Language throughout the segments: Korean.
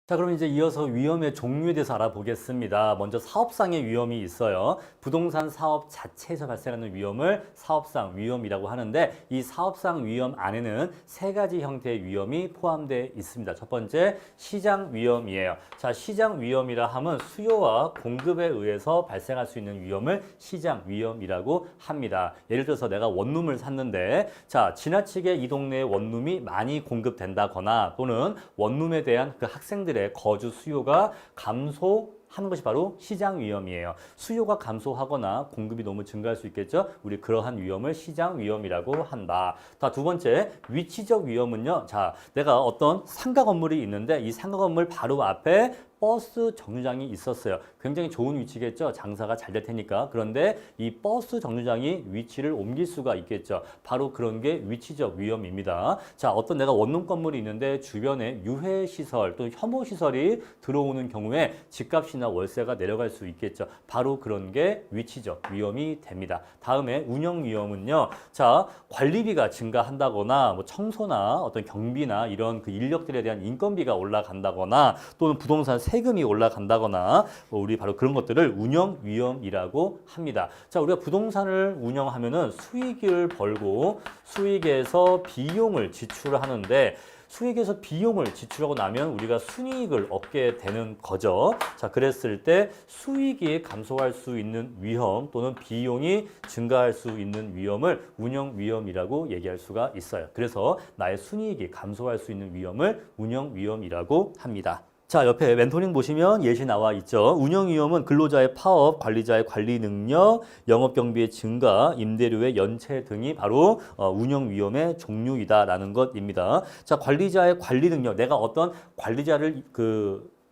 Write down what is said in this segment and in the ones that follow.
자, 그럼 이제 이어서 위험의 종류에 대해서 알아보겠습니다. 먼저 사업상의 위험이 있어요. 부동산 사업 자체에서 발생하는 위험을 사업상 위험이라고 하는데 이 사업상 위험 안에는 세 가지 형태의 위험이 포함되어 있습니다. 첫 번째, 시장 위험이에요. 자, 시장 위험이라 하면 수요와 공급에 의해서 발생할 수 있는 위험을 시장 위험이라고 합니다. 예를 들어서 내가 원룸을 샀는데 자, 지나치게 이 동네에 원룸이 많이 공급된다거나 또는 원룸에 대한 그 학생들의 거주 수요가 감소하는 것이 바로 시장 위험이에요. 수요가 감소하거나 공급이 너무 증가할 수 있겠죠. 우리 그러한 위험을 시장 위험이라고 한다. 두 번째, 위치적 위험은요. 자, 내가 어떤 상가 건물이 있는데 이 상가 건물 바로 앞에 버스 정류장이 있었어요. 굉장히 좋은 위치겠죠. 장사가 잘 될 테니까. 그런데 이 버스 정류장이 위치를 옮길 수가 있겠죠. 바로 그런 게 위치적 위험입니다. 자, 어떤 내가 원룸 건물이 있는데 주변에 유해시설 또는 혐오시설이 들어오는 경우에 집값이나 월세가 내려갈 수 있겠죠. 바로 그런 게 위치적 위험이 됩니다. 다음에 운영 위험은요. 자, 관리비가 증가한다거나 뭐 청소나 어떤 경비나 이런 그 인력들에 대한 인건비가 올라간다거나 또는 부동산 세금이 올라간다거나 우리 바로 그런 것들을 운영 위험이라고 합니다. 자, 우리가 부동산을 운영하면은 수익을 벌고 수익에서 비용을 지출하는데 수익에서 비용을 지출하고 나면 우리가 순이익을 얻게 되는 거죠. 자, 그랬을 때 수익이 감소할 수 있는 위험 또는 비용이 증가할 수 있는 위험을 운영 위험이라고 얘기할 수가 있어요. 그래서 나의 순이익이 감소할 수 있는 위험을 운영 위험이라고 합니다. 자, 옆에 멘토링 보시면 예시 나와 있죠. 운영 위험은 근로자의 파업, 관리자의 관리 능력, 영업 경비의 증가, 임대료의 연체 등이 바로 운영 위험의 종류이다라는 것입니다. 자, 관리자의 관리 능력, 내가 어떤 관리자를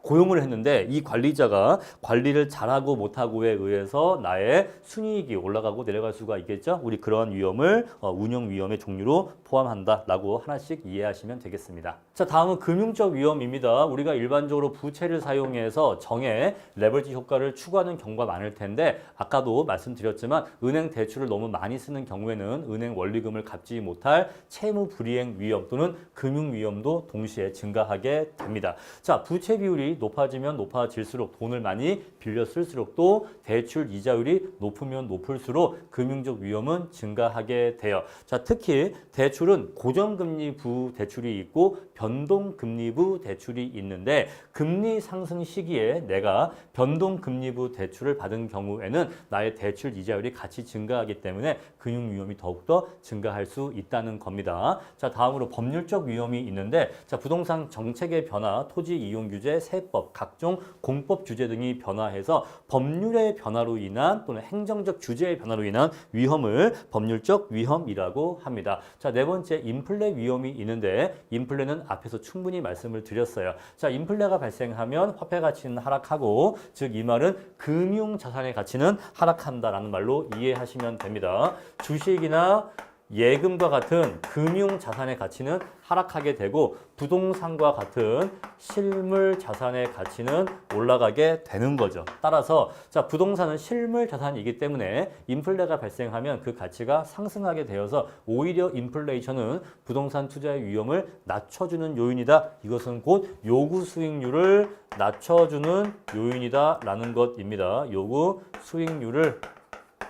고용을 했는데 이 관리자가 관리를 잘하고 못하고에 의해서 나의 순이익이 올라가고 내려갈 수가 있겠죠. 우리 그러한 위험을 운영 위험의 종류로 포함한다라고 하나씩 이해하시면 되겠습니다. 자, 다음은 금융적 위험입니다. 우리가 일반적으로 부채를 사용해서 정의 레버리지 효과를 추구하는 경우가 많을 텐데 아까도 말씀드렸지만 은행 대출을 너무 많이 쓰는 경우에는 은행 원리금을 갚지 못할 채무 불이행 위험 또는 금융 위험도 동시에 증가하게 됩니다. 자, 부채 비율이 높아지면 높아질수록 돈을 많이 빌려 쓸수록 또 대출 이자율이 높으면 높을수록 금융적 위험은 증가하게 돼요. 자, 특히 대출은 고정금리부 대출이 있고 변동금리부 대출이 있는데 금리 상승 시기에 내가 변동금리부 대출을 받은 경우에는 나의 대출 이자율이 같이 증가하기 때문에 금융 위험이 더욱더 증가할 수 있다는 겁니다. 자, 다음으로 법률적 위험이 있는데 자, 부동산 정책의 변화, 토지 이용 규제, 세법, 각종 공법 규제 등이 변화해서 법률의 변화로 인한 또는 행정적 규제의 변화로 인한 위험을 법률적 위험이라고 합니다. 자, 네 번째 인플레 위험이 있는데 인플레는 앞에서 충분히 말씀을 드렸어요. 자, 인플레가 발생하면 화폐 가치는 하락하고 즉 이 말은 금융 자산의 가치는 하락한다라는 말로 이해하시면 됩니다. 주식이나 예금과 같은 금융 자산의 가치는 하락하게 되고 부동산과 같은 실물 자산의 가치는 올라가게 되는 거죠. 따라서 자, 부동산은 실물 자산이기 때문에 인플레가 발생하면 그 가치가 상승하게 되어서 오히려 인플레이션은 부동산 투자의 위험을 낮춰주는 요인이다. 이것은 곧 요구 수익률을 낮춰주는 요인이다라는 것입니다. 요구 수익률을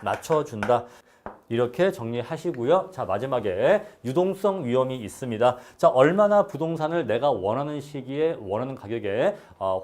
낮춰준다. 이렇게 정리하시고요. 자, 마지막에 유동성 위험이 있습니다. 자, 얼마나 부동산을 내가 원하는 시기에 원하는 가격에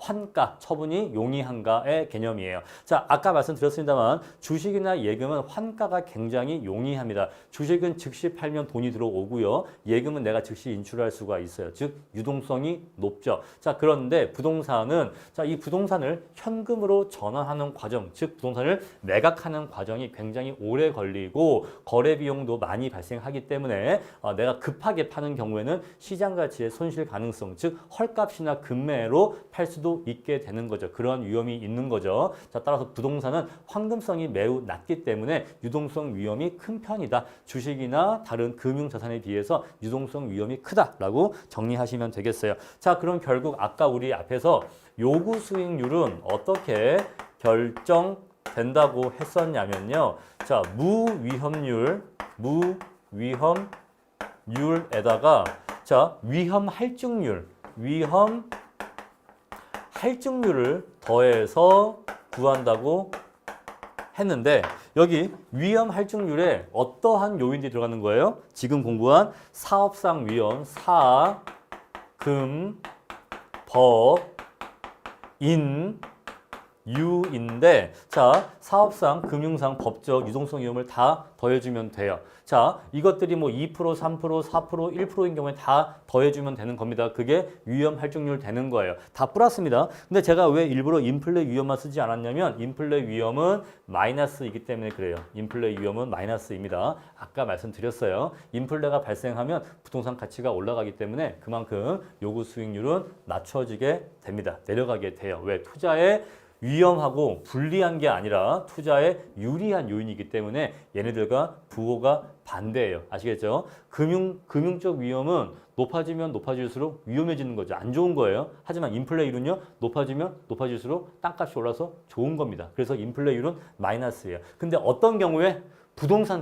환가, 처분이 용이한가의 개념이에요. 자, 아까 말씀드렸습니다만 주식이나 예금은 환가가 굉장히 용이합니다. 주식은 즉시 팔면 돈이 들어오고요. 예금은 내가 즉시 인출할 수가 있어요. 즉 유동성이 높죠. 자, 그런데 부동산은 자, 이 부동산을 현금으로 전환하는 과정, 즉 부동산을 매각하는 과정이 굉장히 오래 걸리고 거래 비용도 많이 발생하기 때문에 내가 급하게 파는 경우에는 시장 가치의 손실 가능성, 즉 헐값이나 금매로 팔 수도 있게 되는 거죠. 그런 위험이 있는 거죠. 자, 따라서 부동산은 황금성이 매우 낮기 때문에 유동성 위험이 큰 편이다. 주식이나 다른 금융 자산에 비해서 유동성 위험이 크다라고 정리하시면 되겠어요. 자, 그럼 결국 아까 우리 앞에서 요구 수익률은 어떻게 결정된다고 했었냐면요. 자, 무위험률에다가 자, 위험 할증률 할증률을 더해서 구한다고 했는데 여기 위험 할증률에 어떠한 요인들이 들어가는 거예요? 지금 공부한 사업상 위험, 사, 금, 법, 인, 유인데 자 사업상, 금융상, 법적, 유동성 위험을 다 더해주면 돼요. 자 이것들이 뭐 2%, 3%, 4%, 1%인 경우에 다 더해주면 되는 겁니다. 그게 위험 할증률 되는 거예요. 다 플러스입니다. 근데 제가 왜 일부러 인플레 위험만 쓰지 않았냐면 인플레 위험은 마이너스이기 때문에 그래요. 인플레 위험은 마이너스입니다. 아까 말씀드렸어요. 인플레가 발생하면 부동산 가치가 올라가기 때문에 그만큼 요구 수익률은 낮춰지게 됩니다. 내려가게 돼요. 왜? 투자에 위험하고 불리한 게 아니라 투자에 유리한 요인이기 때문에 얘네들과 부호가 반대예요. 아시겠죠? 금융적 위험은 높아지면 높아질수록 위험해지는 거죠. 안 좋은 거예요. 하지만 인플레이율은요. 높아지면 높아질수록 땅값이 올라서 좋은 겁니다. 그래서 인플레이율은 마이너스예요. 근데 어떤 경우에? 부동산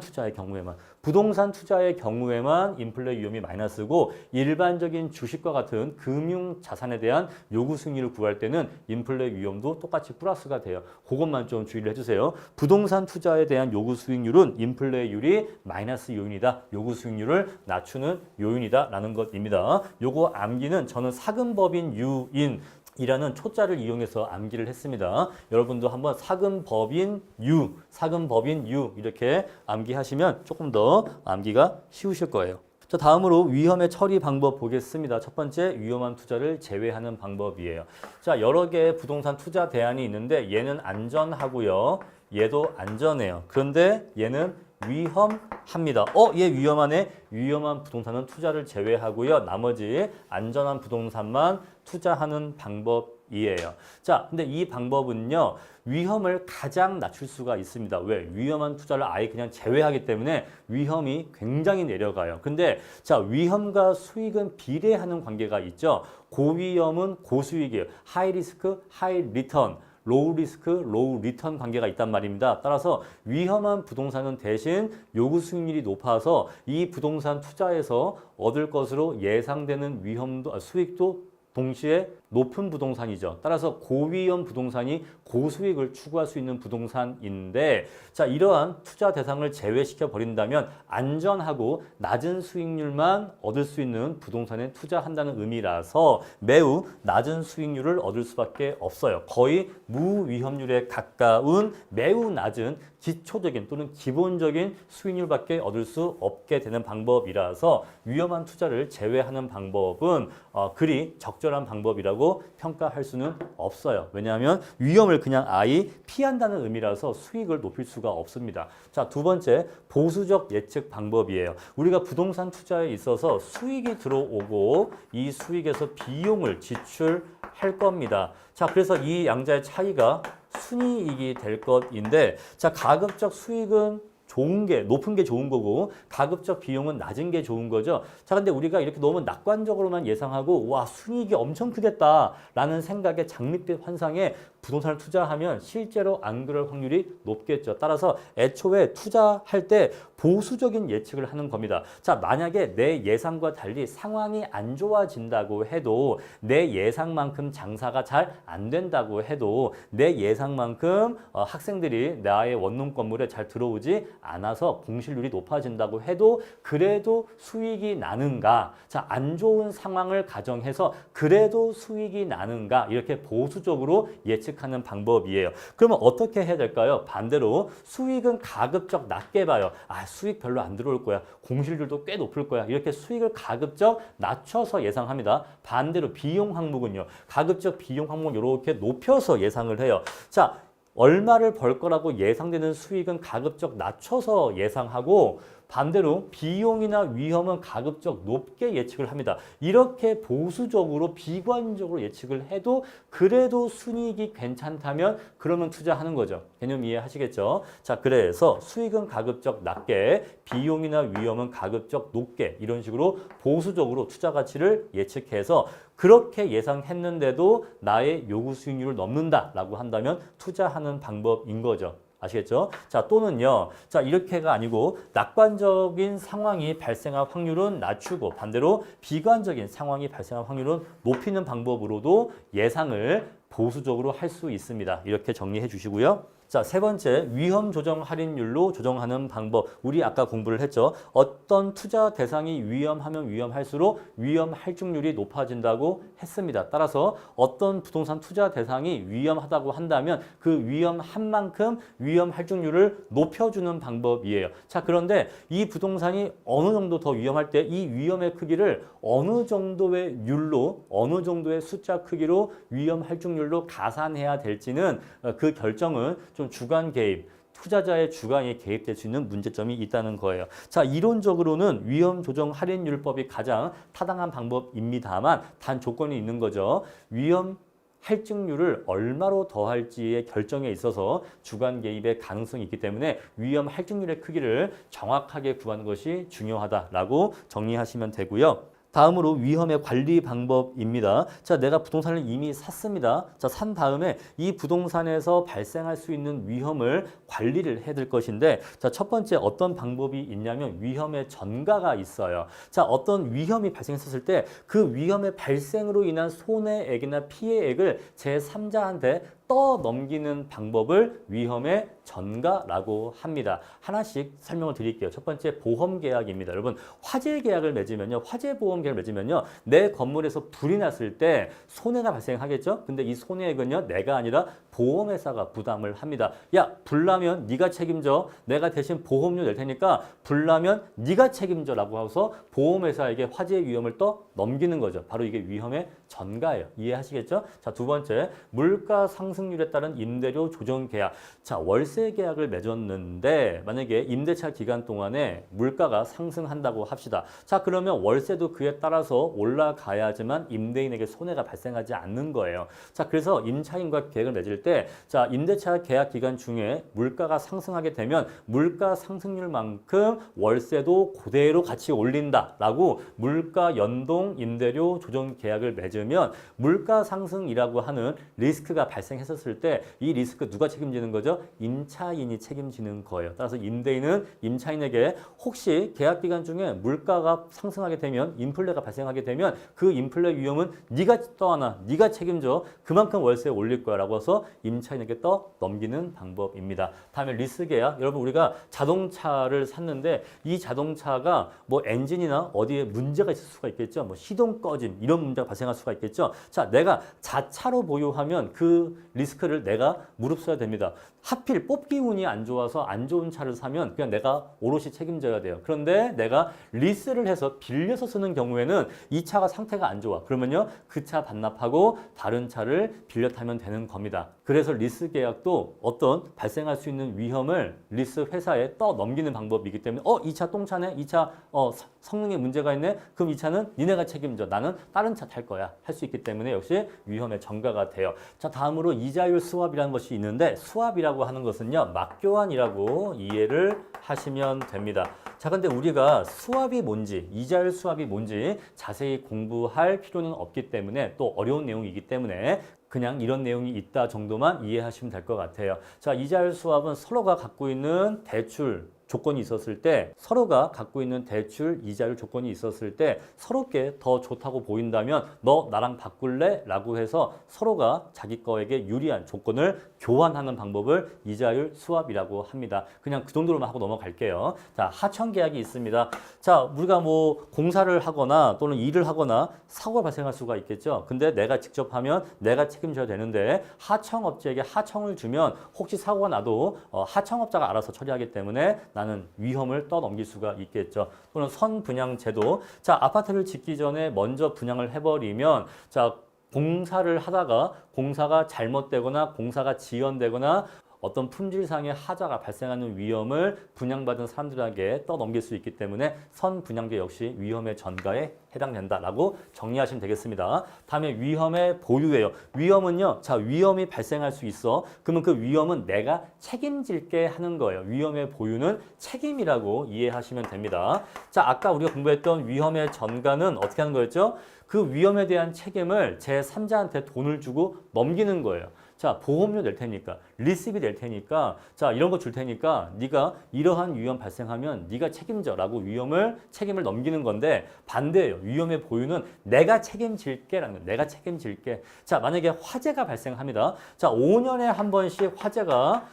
투자의 경우에만 인플레 위험이 마이너스고 일반적인 주식과 같은 금융 자산에 대한 요구 수익률을 구할 때는 인플레 위험도 똑같이 플러스가 돼요. 그것만 좀 주의를 해주세요. 부동산 투자에 대한 요구 수익률은 인플레율이 마이너스 요인이다. 요구 수익률을 낮추는 요인이다라는 것입니다. 요거 암기는 저는 사금법인 유인 이라는 초자를 이용해서 암기를 했습니다. 여러분도 한번 사금법인 유 이렇게 암기하시면 조금 더 암기가 쉬우실 거예요. 자, 다음으로 위험의 처리 방법 보겠습니다. 첫 번째, 위험한 투자를 제외하는 방법이에요. 자, 여러 개의 부동산 투자 대안이 있는데 얘는 안전하고요. 얘도 안전해요. 그런데 얘는 위험합니다. 얘 위험하네. 위험한 부동산은 투자를 제외하고요. 나머지 안전한 부동산만 투자하는 방법이에요. 자, 근데 이 방법은요. 위험을 가장 낮출 수가 있습니다. 왜? 위험한 투자를 아예 그냥 제외하기 때문에 위험이 굉장히 내려가요. 근데 자, 위험과 수익은 비례하는 관계가 있죠. 고위험은 고수익이에요. 하이 리스크, 하이 리턴. 로우 리스크, 로우 리턴 관계가 있단 말입니다. 따라서 위험한 부동산은 대신 요구 수익률이 높아서 이 부동산 투자에서 얻을 것으로 예상되는 위험도 수익도 동시에 높은 부동산이죠. 따라서 고위험 부동산이 고수익을 추구할 수 있는 부동산인데 자 이러한 투자 대상을 제외시켜 버린다면 안전하고 낮은 수익률만 얻을 수 있는 부동산에 투자한다는 의미라서 매우 낮은 수익률을 얻을 수밖에 없어요. 거의 무위험률에 가까운 매우 낮은 기초적인 또는 기본적인 수익률밖에 얻을 수 없게 되는 방법이라서 위험한 투자를 제외하는 방법은 그리 적절한 방법이라고 평가할 수는 없어요. 왜냐하면 위험을 그냥 아예 피한다는 의미라서 수익을 높일 수가 없습니다. 자, 두 번째, 보수적 예측 방법이에요. 우리가 부동산 투자에 있어서 수익이 들어오고 이 수익에서 비용을 지출할 겁니다. 자, 그래서 이 양자의 차이가 순이익이 될 것인데 자, 가급적 수익은 좋은 게 높은 게 좋은 거고 가급적 비용은 낮은 게 좋은 거죠. 자, 근데 우리가 이렇게 너무 낙관적으로만 예상하고 와, 순이익이 엄청 크겠다라는 생각에 장밋빛 환상에 부동산을 투자하면 실제로 안 그럴 확률이 높겠죠. 따라서 애초에 투자할 때 보수적인 예측을 하는 겁니다. 자, 만약에 내 예상과 달리 상황이 안 좋아진다고 해도 내 예상만큼 장사가 잘 안 된다고 해도 내 예상만큼 학생들이 나의 원룸 건물에 잘 들어오지 않아서 공실률이 높아진다고 해도 그래도 수익이 나는가? 자, 안 좋은 상황을 가정해서 그래도 수익이 나는가? 이렇게 보수적으로 예측하는 방법이에요. 그러면 어떻게 해야 될까요? 반대로 수익은 가급적 낮게 봐요. 수익 별로 안 들어올 거야. 공실률도 꽤 높을 거야. 이렇게 수익을 가급적 낮춰서 예상합니다. 반대로 비용 항목은요. 가급적 비용 항목 이렇게 높여서 예상을 해요. 자, 얼마를 벌 거라고 예상되는 수익은 가급적 낮춰서 예상하고 반대로 비용이나 위험은 가급적 높게 예측을 합니다. 이렇게 보수적으로 비관적으로 예측을 해도 그래도 순이익이 괜찮다면 그러면 투자하는 거죠. 개념 이해하시겠죠? 자, 그래서 수익은 가급적 낮게 비용이나 위험은 가급적 높게 이런 식으로 보수적으로 투자 가치를 예측해서 그렇게 예상했는데도 나의 요구 수익률을 넘는다라고 한다면 투자하는 방법인 거죠. 아시겠죠? 자, 또는요. 자, 이렇게가 아니고 낙관적인 상황이 발생할 확률은 낮추고 반대로 비관적인 상황이 발생할 확률은 높이는 방법으로도 예상을 보수적으로 할 수 있습니다. 이렇게 정리해 주시고요. 자, 세 번째, 위험 조정 할인율로 조정하는 방법. 우리 아까 공부를 했죠. 어떤 투자 대상이 위험하면 위험할수록 위험 할증률이 높아진다고 했습니다. 따라서 어떤 부동산 투자 대상이 위험하다고 한다면 그 위험한 만큼 위험 할증률을 높여주는 방법이에요. 자, 그런데 이 부동산이 어느 정도 더 위험할 때 이 위험의 크기를 어느 정도의 율로, 어느 정도의 숫자 크기로 위험 할증률로 가산해야 될지는 그 결정은 좀 주관 개입, 투자자의 주관이 개입될 수 있는 문제점이 있다는 거예요. 자, 이론적으로는 위험 조정 할인율법이 가장 타당한 방법입니다만 단 조건이 있는 거죠. 위험 할증률을 얼마로 더할지의 결정에 있어서 주관 개입의 가능성이 있기 때문에 위험 할증률의 크기를 정확하게 구하는 것이 중요하다라고 정리하시면 되고요. 다음으로 위험의 관리 방법입니다. 자, 내가 부동산을 이미 샀습니다. 자, 산 다음에 이 부동산에서 발생할 수 있는 위험을 관리를 해야 될 것인데, 자, 첫 번째 어떤 방법이 있냐면 위험의 전가가 있어요. 자, 어떤 위험이 발생했을 때 그 위험의 발생으로 인한 손해액이나 피해액을 제3자한테 떠넘기는 방법을 위험의 전가라고 합니다. 하나씩 설명을 드릴게요. 첫 번째 보험 계약입니다. 여러분, 화재 계약을 맺으면요. 화재 보험 계약을 맺으면요. 내 건물에서 불이 났을 때 손해가 발생하겠죠? 근데 이 손해액은요. 내가 아니라 보험회사가 부담을 합니다. 야, 불 나면 네가 책임져. 내가 대신 보험료 낼 테니까 불 나면 네가 책임져라고 하고서 보험회사에게 화재 위험을 떠넘기는 거죠. 바로 이게 위험의 전가예요. 이해하시겠죠? 자, 두 번째, 물가 상승률에 따른 임대료 조정 계약. 자, 월세 계약을 맺었는데 만약에 임대차 기간 동안에 물가가 상승한다고 합시다. 자, 그러면 월세도 그에 따라서 올라가야지만 임대인에게 손해가 발생하지 않는 거예요. 자, 그래서 임차인과 계약을 맺을 때, 자, 임대차 계약 기간 중에 물가가 상승하게 되면 물가 상승률만큼 월세도 그대로 같이 올린다라고 물가 연동 임대료 조정 계약을 맺으면 물가 상승이라고 하는 리스크가 발생했었을 때 이 리스크 누가 책임지는 거죠? 임차인이 책임지는 거예요. 따라서 임대인은 임차인에게 혹시 계약 기간 중에 물가가 상승하게 되면 인플레가 발생하게 되면 그 인플레 위험은 네가 떠안아, 네가 책임져. 그만큼 월세 올릴 거야라고 해서 임차인에게 떠넘기는 방법입니다. 다음에 리스 계약. 여러분, 우리가 자동차를 샀는데 이 자동차가 뭐 엔진이나 어디에 문제가 있을 수가 있겠죠. 뭐 시동 꺼짐 이런 문제가 발생할 수가 있겠죠. 자, 내가 자차로 보유하면 그 리스크를 내가 무릅써야 됩니다. 하필 뽑기 운이 안 좋아서 안 좋은 차를 사면 그냥 내가 오롯이 책임져야 돼요. 그런데 내가 리스를 해서 빌려서 쓰는 경우에는 이 차가 상태가 안 좋아. 그러면요, 그 차 반납하고 다른 차를 빌려 타면 되는 겁니다. 그래서 리스 계약도 어떤 발생할 수 있는 위험을 리스 회사에 떠넘기는 방법이기 때문에 이 차 똥차네? 이 차 성능에 문제가 있네? 그럼 이 차는 니네가 책임져. 나는 다른 차 탈 거야. 할 수 있기 때문에 역시 위험의 전가가 돼요. 자, 다음으로 이자율 수합이라는 것이 있는데 수합이라고 하는 것은요. 맞교환이라고 이해를 하시면 됩니다. 자, 근데 우리가 수합이 뭔지, 이자율 수합이 뭔지 자세히 공부할 필요는 없기 때문에 또 어려운 내용이기 때문에 그냥 이런 내용이 있다 정도만 이해하시면 될 것 같아요. 자, 이자율 수합은 서로가 갖고 있는 대출 조건이 있었을 때, 서로가 갖고 있는 대출 이자율 조건이 있었을 때 서로께 더 좋다고 보인다면 너 나랑 바꿀래? 라고 해서 서로가 자기 거에게 유리한 조건을 교환하는 방법을 이자율 수합이라고 합니다. 그냥 그 정도로만 하고 넘어갈게요. 자, 하청 계약이 있습니다. 자, 우리가 뭐 공사를 하거나 또는 일을 하거나 사고가 발생할 수가 있겠죠. 근데 내가 직접 하면 내가 책임져야 되는데 하청업체에게 하청을 주면 혹시 사고가 나도 하청업자가 알아서 처리하기 때문에 나는 위험을 떠넘길 수가 있겠죠. 또는 선분양 제도. 자, 아파트를 짓기 전에 먼저 분양을 해버리면 자, 공사를 하다가 공사가 잘못되거나 공사가 지연되거나 어떤 품질상의 하자가 발생하는 위험을 분양받은 사람들에게 떠넘길 수 있기 때문에 선분양제 역시 위험의 전가에 해당된다라고 정리하시면 되겠습니다. 다음에 위험의 보유예요. 위험은요. 자, 위험이 발생할 수 있어. 그러면 그 위험은 내가 책임질게 하는 거예요. 위험의 보유는 책임이라고 이해하시면 됩니다. 자, 아까 우리가 공부했던 위험의 전가는 어떻게 하는 거였죠? 그 위험에 대한 책임을 제3자한테 돈을 주고 넘기는 거예요. 자, 보험료 낼 테니까, 리스비 낼 테니까, 자, 이런 거 줄 테니까 네가 이러한 위험 발생하면 네가 책임져라고 책임을 넘기는 건데 반대예요. 위험의 보유는 내가 책임질게라는 거예요. 내가 책임질게. 자, 만약에 화재가 발생합니다. 자, 5년에 한 번씩 화재가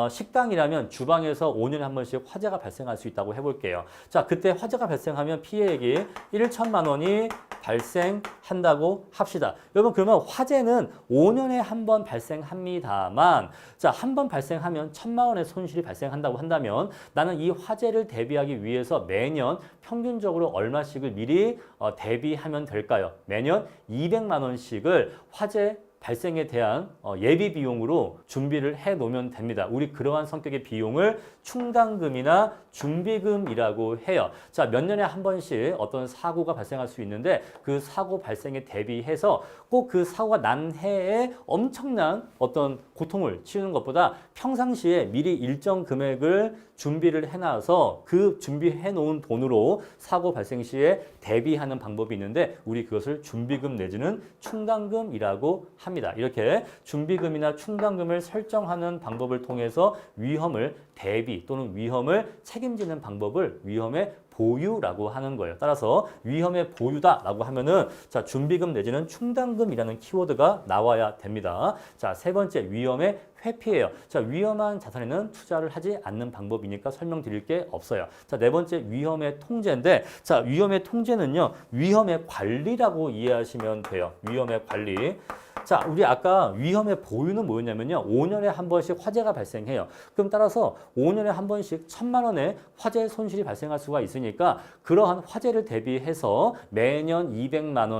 식당이라면 주방에서 5년에 한 번씩 화재가 발생할 수 있다고 해볼게요. 자, 그때 화재가 발생하면 피해액이 1천만 원이 발생한다고 합시다. 여러분, 그러면 화재는 5년에 한 번 발생합니다만, 자, 한 번 발생하면 1천만 원의 손실이 발생한다고 한다면 나는 이 화재를 대비하기 위해서 매년 평균적으로 얼마씩을 미리 대비하면 될까요? 매년 200만 원씩을 화재 발생에 대한 예비 비용으로 준비를 해 놓으면 됩니다. 우리 그러한 성격의 비용을 충당금이나 준비금이라고 해요. 자, 몇 년에 한 번씩 어떤 사고가 발생할 수 있는데 그 사고 발생에 대비해서 꼭 그 사고가 난 해에 엄청난 어떤 고통을 치르는 것보다 평상시에 미리 일정 금액을 준비를 해놔서 그 준비해 놓은 돈으로 사고 발생 시에 대비하는 방법이 있는데 우리 그것을 준비금 내지는 충당금이라고 합니다. 이렇게 준비금이나 충당금을 설정하는 방법을 통해서 위험을 대비 또는 위험을 책임지는 방법을 위험의 보유라고 하는 거예요. 따라서 위험의 보유다라고 하면은 자, 준비금 내지는 충당금이라는 키워드가 나와야 됩니다. 자, 세 번째 위험의 회피예요. 자, 위험한 자산에는 투자를 하지 않는 방법이니까 설명드릴 게 없어요. 자, 네 번째 위험의 통제인데 자, 위험의 통제는요. 위험의 관리라고 이해하시면 돼요. 위험의 관리. 자, 우리 아까 위험의 보유는 뭐였냐면요. 5년에 한 번씩 화재가 발생해요. 그럼 따라서 5년에 한 번씩 1천만 원의 화재 손실이 발생할 수가 있으니까 그러한 화재를 대비해서 매년 200만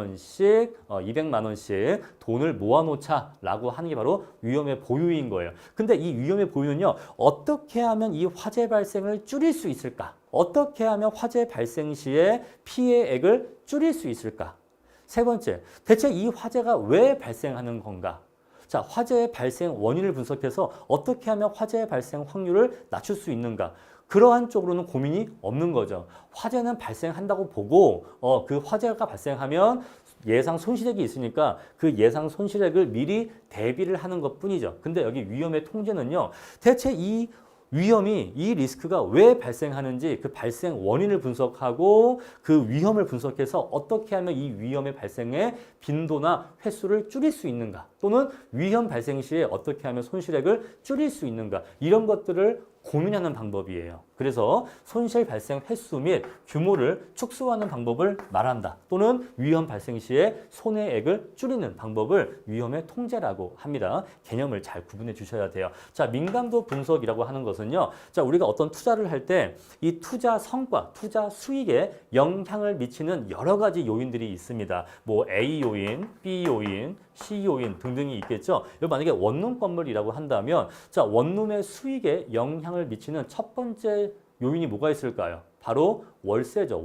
원씩 돈을 모아놓자라고 하는 게 바로 위험의 보유인 거예요. 근데 이 위험의 보유는요. 어떻게 하면 이 화재 발생을 줄일 수 있을까? 어떻게 하면 화재 발생 시에 피해액을 줄일 수 있을까? 세 번째, 대체 이 화재가 왜 발생하는 건가? 자, 화재의 발생 원인을 분석해서 어떻게 하면 화재의 발생 확률을 낮출 수 있는가? 그러한 쪽으로는 고민이 없는 거죠. 화재는 발생한다고 보고 그 화재가 발생하면 예상 손실액이 있으니까 그 예상 손실액을 미리 대비를 하는 것뿐이죠. 근데 여기 위험의 통제는요. 대체 이 위험이 이 리스크가 왜 발생하는지 그 발생 원인을 분석하고 그 위험을 분석해서 어떻게 하면 이 위험의 발생의 빈도나 횟수를 줄일 수 있는가 또는 위험 발생 시에 어떻게 하면 손실액을 줄일 수 있는가 이런 것들을 고민하는 방법이에요. 그래서 손실 발생 횟수 및 규모를 축소하는 방법을 말한다. 또는 위험 발생 시에 손해액을 줄이는 방법을 위험의 통제라고 합니다. 개념을 잘 구분해 주셔야 돼요. 자, 민감도 분석이라고 하는 것은요. 자, 우리가 어떤 투자를 할 때 이 투자 성과, 투자 수익에 영향을 미치는 여러 가지 요인들이 있습니다. 뭐 A 요인, B 요인, C 요인 등등이 있겠죠. 여러분 만약에 원룸 건물이라고 한다면 자, 원룸의 수익에 영향을 미치는 첫 번째 요인이 뭐가 있을까요? 바로 월세죠.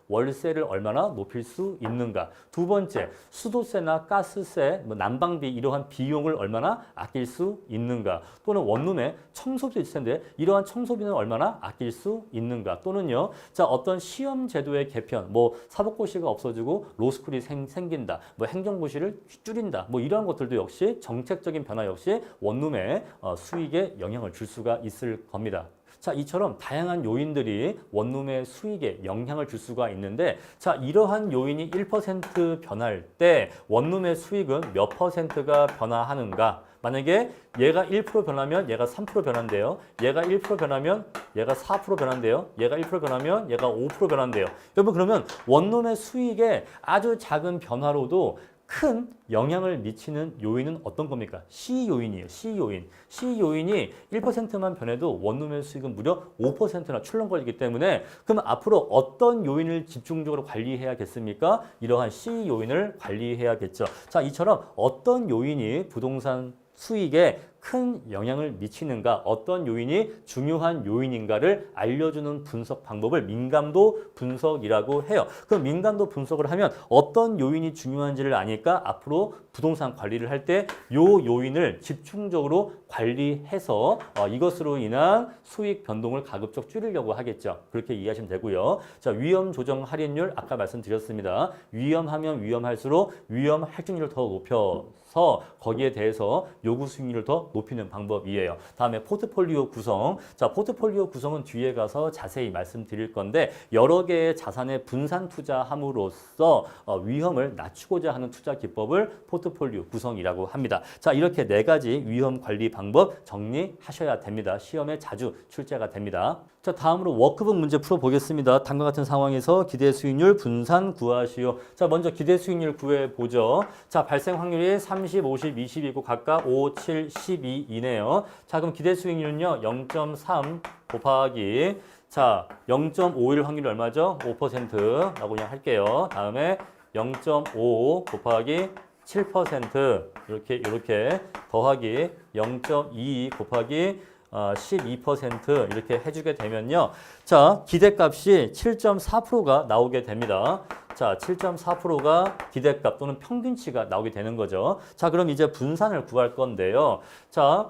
월세를 얼마나 높일 수 있는가. 두 번째, 수도세나 가스세, 난방비 이러한 비용을 얼마나 아낄 수 있는가. 또는 원룸에 청소도 있을 텐데 이러한 청소비는 얼마나 아낄 수 있는가. 또는요, 자, 어떤 시험 제도의 개편, 뭐 사법고시가 없어지고 로스쿨이 생긴다, 뭐 행정고시를 줄인다, 뭐 이러한 것들도 역시 정책적인 변화 역시 원룸의 수익에 영향을 줄 수가 있을 겁니다. 자, 이처럼 다양한 요인들이 원룸의 수익에 영향을 줄 수가 있는데 자, 이러한 요인이 1% 변할 때 원룸의 수익은 몇 %가 변화하는가? 만약에 얘가 1% 변하면 얘가 3% 변한대요. 얘가 1% 변하면 얘가 4% 변한대요. 얘가 1% 변하면 얘가 5% 변한대요. 여러분 그러면 원룸의 수익에 아주 작은 변화로도 큰 영향을 미치는 요인은 어떤 겁니까? C 요인이에요. C 요인. C 요인이 1%만 변해도 원룸의 수익은 무려 5%나 출렁거리기 때문에 그럼 앞으로 어떤 요인을 집중적으로 관리해야겠습니까? 이러한 C 요인을 관리해야겠죠. 자, 이처럼 어떤 요인이 부동산 수익에 큰 영향을 미치는가, 어떤 요인이 중요한 요인인가를 알려주는 분석 방법을 민감도 분석이라고 해요. 그럼 민감도 분석을 하면 어떤 요인이 중요한지를 아니까 앞으로 부동산 관리를 할 때 요 요인을 집중적으로 관리해서 이것으로 인한 수익 변동을 가급적 줄이려고 하겠죠. 그렇게 이해하시면 되고요. 자, 위험 조정 할인율 아까 말씀드렸습니다. 위험하면 위험할수록 위험 할증률을 더 높여서 거기에 대해서 요구 수익률을 더 높이는 방법이에요. 다음에 포트폴리오 구성. 자, 포트폴리오 구성은 뒤에 가서 자세히 말씀드릴 건데 여러 개의 자산에 분산 투자함으로써 위험을 낮추고자 하는 투자 기법을 포트폴리오 구성이라고 합니다. 자, 이렇게 네 가지 위험 관리 방법 정리하셔야 됩니다. 시험에 자주 출제가 됩니다. 자, 다음으로 워크북 문제 풀어보겠습니다. 다음과 같은 상황에서 기대 수익률 분산 구하시오. 자, 먼저 기대 수익률 구해보죠. 자, 발생 확률이 30, 50, 20이고 각각 5, 7, 12이네요. 자, 그럼 기대 수익률은요, 0.3 곱하기 자, 0.51 확률이 얼마죠? 5%라고 그냥 할게요. 다음에 0.5 곱하기 7% 이렇게 더하기 0.2 곱하기 12% 이렇게 해주게 되면요. 자, 기대값이 7.4%가 나오게 됩니다. 자, 7.4%가 기대값 또는 평균치가 나오게 되는 거죠. 자, 그럼 이제 분산을 구할 건데요. 자,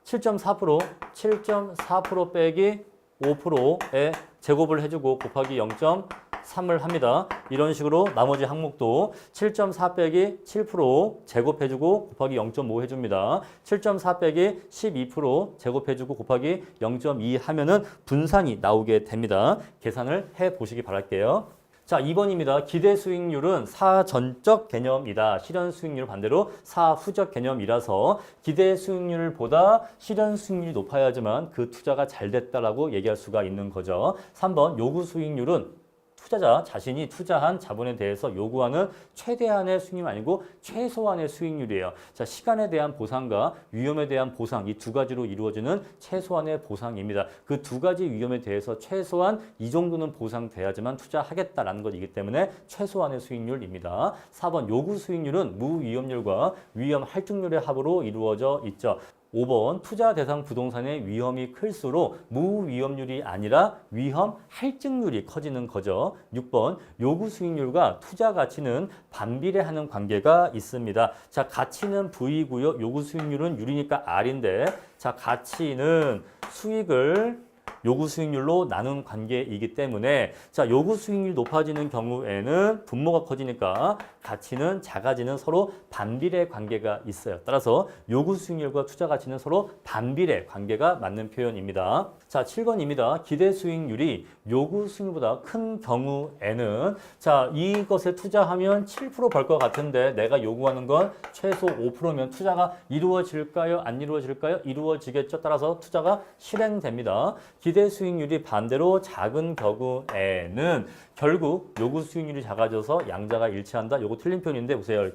7.4% 빼기 5%에 제곱을 해주고 곱하기 0.3을 합니다. 이런 식으로 나머지 항목도 7.4 빼기 7% 제곱해주고 곱하기 0.5 해줍니다. 7.4 빼기 12% 제곱해주고 곱하기 0.2 하면은 분산이 나오게 됩니다. 계산을 해보시기 바랄게요. 자, 2번입니다. 기대 수익률은 사전적 개념이다. 실현 수익률 반대로 사후적 개념이라서 기대 수익률보다 실현 수익률이 높아야지만 그 투자가 잘 됐다라고 얘기할 수가 있는 거죠. 3번 요구 수익률은 투자자 자신이 투자한 자본에 대해서 요구하는 최대한의 수익률이 아니고 최소한의 수익률이에요. 자, 시간에 대한 보상과 위험에 대한 보상 이 두 가지로 이루어지는 최소한의 보상입니다. 그 두 가지 위험에 대해서 최소한 이 정도는 보상돼야지만 투자하겠다라는 것이기 때문에 최소한의 수익률입니다. 4번 요구 수익률은 무위험률과 위험 할증률의 합으로 이루어져 있죠. 5번 투자 대상 부동산의 위험이 클수록 무위험률이 아니라 위험 할증률이 커지는 거죠. 6번 요구 수익률과 투자 가치는 반비례하는 관계가 있습니다. 자, 가치는 V고요. 요구 수익률은 U니까 R인데 자, 가치는 수익을 요구 수익률로 나눈 관계이기 때문에 자, 요구 수익률이 높아지는 경우에는 분모가 커지니까 가치는 작아지는 서로 반비례 관계가 있어요. 따라서 요구 수익률과 투자 가치는 서로 반비례 관계가 맞는 표현입니다. 자, 7번입니다. 기대 수익률이 요구 수익률보다 큰 경우에는 자, 이것에 투자하면 7% 벌 것 같은데 내가 요구하는 건 최소 5%면 투자가 이루어질까요? 안 이루어질까요? 이루어지겠죠. 따라서 투자가 실행됩니다. 기대 수익률이 반대로 작은 경우에는 결국 요구 수익률이 작아져서 양자가 일치한다. 요거 틀린 표현인데 보세요.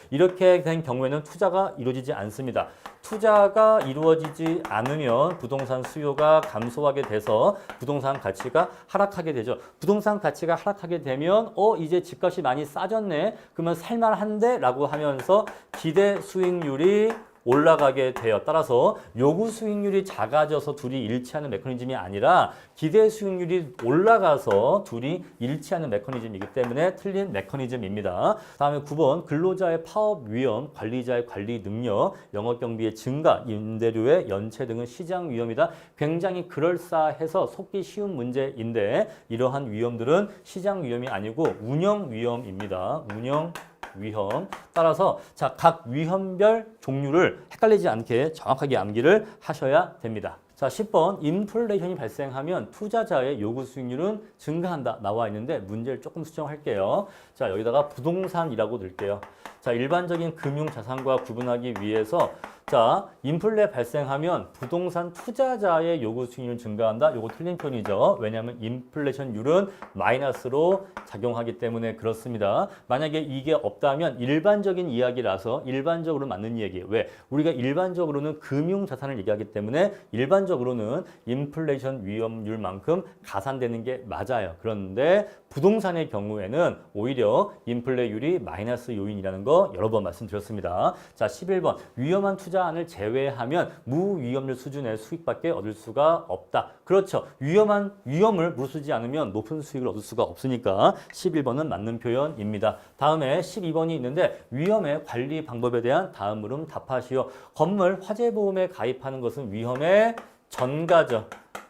이렇게 된 경우에는 투자가 이루어지지 않습니다. 투자가 이루어지지 않으면 부동산 수요가 감소하게 돼서 부동산 가치가 하락하게 되죠. 부동산 가치가 하락하게 되면 이제 집값이 많이 싸졌네. 그러면 살만한데? 라고 하면서 기대 수익률이 올라가게 되어 따라서 요구 수익률이 작아져서 둘이 일치하는 메커니즘이 아니라 기대 수익률이 올라가서 둘이 일치하는 메커니즘이기 때문에 틀린 메커니즘입니다. 다음에 9번 근로자의 파업 위험, 관리자의 관리 능력, 영업 경비의 증가, 임대료의 연체 등은 시장 위험이다. 굉장히 그럴싸해서 속기 쉬운 문제인데 이러한 위험들은 시장 위험이 아니고 운영 위험입니다. 운영 위험. 따라서 자, 각 위험별 종류를 헷갈리지 않게 정확하게 암기를 하셔야 됩니다. 자, 10번 인플레이션이 발생하면 투자자의 요구 수익률은 증가한다 나와 있는데 문제를 조금 수정할게요. 자, 여기다가 부동산이라고 넣을게요. 자, 일반적인 금융자산과 구분하기 위해서 자, 인플레 발생하면 부동산 투자자의 요구 수익률 증가한다. 요거 틀린 표현이죠. 왜냐하면 인플레이션율은 마이너스로 작용하기 때문에 그렇습니다. 만약에 이게 없다면 일반적인 이야기라서 일반적으로 맞는 이야기예요. 왜? 우리가 일반적으로는 금융자산을 얘기하기 때문에 일반적으로는 인플레이션 위험률만큼 가산되는 게 맞아요. 그런데 부동산의 경우에는 오히려 인플레율이 마이너스 요인이라는 거 여러 번 말씀드렸습니다. 자, 11번 위험한 투자안을 제외하면 무위험률 수준의 수익밖에 얻을 수가 없다. 그렇죠. 위험을 무릅쓰지 않으면 높은 수익을 얻을 수가 없으니까 11번은 맞는 표현입니다. 다음에 12번이 있는데 위험의 관리 방법에 대한 다음 물음 답하시오. 건물 화재보험에 가입하는 것은 위험의 전가죠.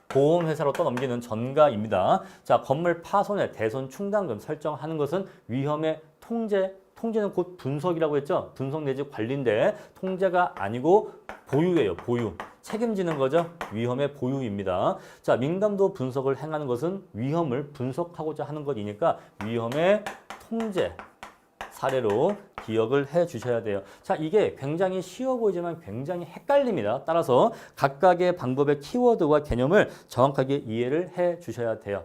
보험회사로 떠넘기는 전가입니다. 자, 건물 파손의 대손 충당금 설정하는 것은 위험의 통제는 곧 분석이라고 했죠. 분석 내지 관리인데 통제가 아니고 보유예요. 보유. 책임지는 거죠. 위험의 보유입니다. 자, 민감도 분석을 행하는 것은 위험을 분석하고자 하는 것이니까 위험의 통제 사례로 기억을 해 주셔야 돼요. 자, 이게 굉장히 쉬워 보이지만 굉장히 헷갈립니다. 따라서 각각의 방법의 키워드와 개념을 정확하게 이해를 해 주셔야 돼요.